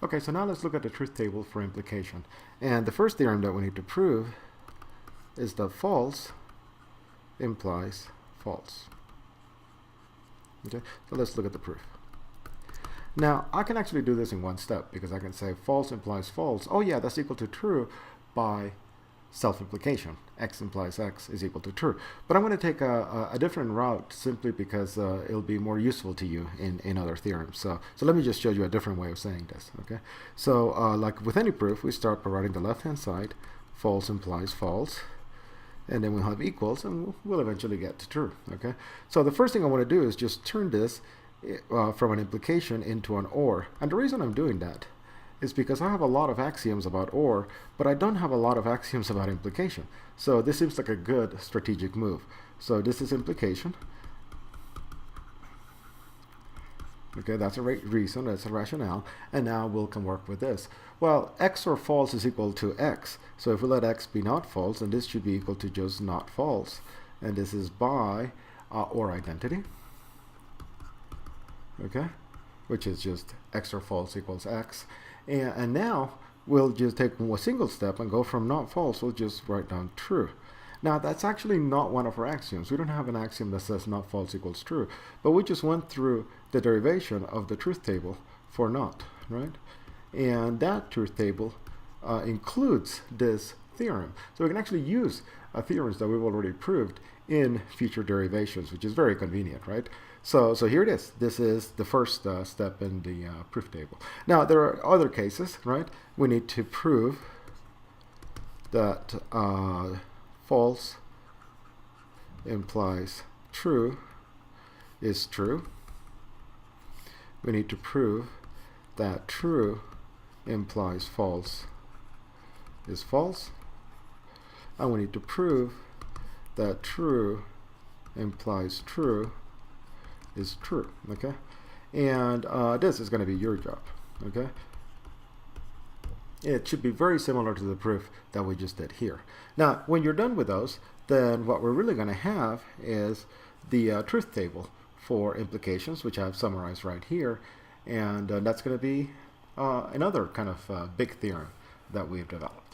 Okay, so now let's look at the truth table for implication. And the first theorem that we need to prove is that false implies false. Okay, so let's look at the proof. Now, I can actually do this in one step because I can say false implies false. Oh yeah, that's equal to true by self-implication. X implies X is equal to true. But I'm going to take a different route simply because it'll be more useful to you in other theorems. So let me just show you a different way of saying this. Okay. So like with any proof, we start by writing the left-hand side. False implies false. And then we'll have equals, and we'll eventually get to true. Okay. So the first thing I want to do is just turn this from an implication into an or. And the reason I'm doing that is because I have a lot of axioms about or, but I don't have a lot of axioms about implication. So this seems like a good strategic move. So this is implication. Okay, that's a reason, that's a rationale, and now we can work with this. Well, X or false is equal to X. So if we let X be not false, then this should be equal to just not false. And this is by or identity. Okay, which is just X or false equals X. And now we'll just take a single step and go from not false, we'll just write down true. Now that's actually not one of our axioms. We don't have an axiom that says not false equals true, but we just went through the derivation of the truth table for not, right? And that truth table includes this theorem. So we can actually use theorems that we've already proved in future derivations, which is very convenient, right? So here it is. This is the first step in the proof table. Now there are other cases, right? We need to prove that false implies true is true. We need to prove that true implies false is false. And we need to prove that true implies true is true. Okay, and this is going to be your job. Okay, it should be very similar to the proof that we just did here. Now when you're done with those, then what we're really going to have is the truth table for implications, which I've summarized right here, and that's going to be another kind of big theorem that we've developed.